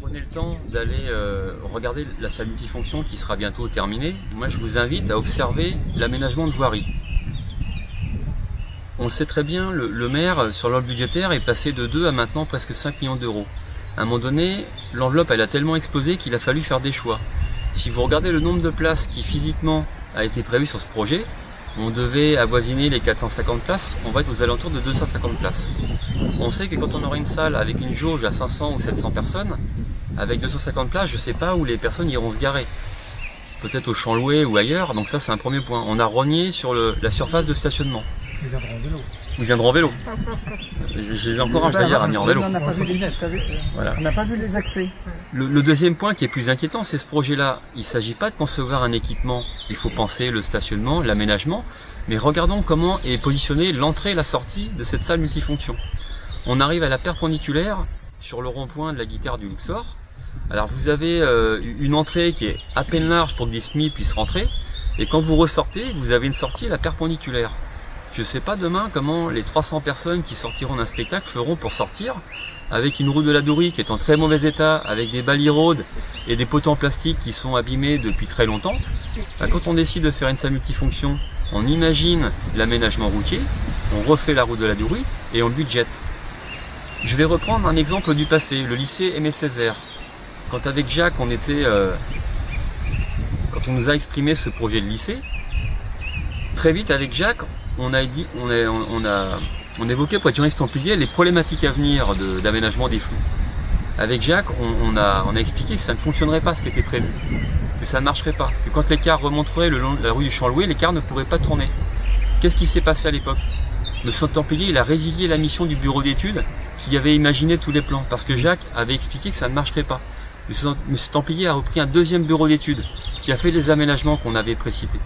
prenez le temps d'aller regarder la salle multifonction qui sera bientôt terminée, moi je vous invite à observer l'aménagement de voirie. On le sait très bien, le maire, sur l'enveloppe budgétaire, est passé de 2 à maintenant presque 5 millions d'euros. À un moment donné, l'enveloppe elle a tellement explosé qu'il a fallu faire des choix. Si vous regardez le nombre de places qui physiquement a été prévu sur ce projet, on devait avoisiner les 450 places, on va être aux alentours de 250 places. On sait que quand on aura une salle avec une jauge à 500 ou 700 personnes, avec 250 places, je ne sais pas où les personnes iront se garer. Peut-être au Champ Loué ou ailleurs, donc ça c'est un premier point. On a rogné sur la surface de stationnement. Ils viendront en vélo. Ils viendront en vélo. Je les encourage d'ailleurs à venir en vélo. On n'a pas vu les voilà. On n'a pas vu les accès. Le deuxième point qui est plus inquiétant, c'est ce projet-là. Il ne s'agit pas de concevoir un équipement. Il faut penser le stationnement, l'aménagement, mais regardons comment est positionnée l'entrée et la sortie de cette salle multifonction. On arrive à la perpendiculaire sur le rond-point de la guitare du Luxor. Alors vous avez une entrée qui est à peine large pour que des SMI puissent rentrer, et quand vous ressortez, vous avez une sortie à la perpendiculaire. Je ne sais pas demain comment les 300 personnes qui sortiront d'un spectacle feront pour sortir, avec une roue de la Doury qui est en très mauvais état, avec des baliraudes et des poteaux en plastique qui sont abîmés depuis très longtemps. Quand on décide de faire une salle multifonction, on imagine l'aménagement routier, on refait la roue de la Doury et on budgète. Je vais reprendre un exemple du passé, le lycée Aimé Césaire. Quand avec Jacques, quand on nous a exprimé ce projet de lycée, très vite avec Jacques, on évoquait pour Thierry Stampillier les problématiques à venir d'aménagement des flux. Avec Jacques, on a expliqué que ça ne fonctionnerait pas ce qui était prévu, que ça ne marcherait pas, que quand les cars remonteraient le long de la rue du Champ Loué, les cars ne pourraient pas tourner. Qu'est-ce qui s'est passé à l'époque? M. Stampillier, il a résilié la mission du bureau d'études qui avait imaginé tous les plans, parce que Jacques avait expliqué que ça ne marcherait pas. M. Stampillier a repris un deuxième bureau d'études qui a fait les aménagements qu'on avait précités.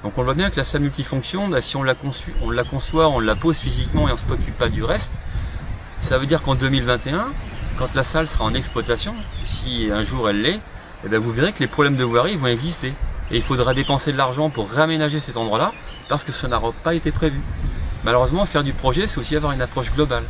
Donc on voit bien que la salle multifonction, si on la conçoit, on la pose physiquement et on ne se préoccupe pas du reste, ça veut dire qu'en 2021, quand la salle sera en exploitation, si un jour elle l'est, vous verrez que les problèmes de voirie vont exister. Et il faudra dépenser de l'argent pour réaménager cet endroit-là, parce que ça n'a pas été prévu. Malheureusement, faire du projet, c'est aussi avoir une approche globale.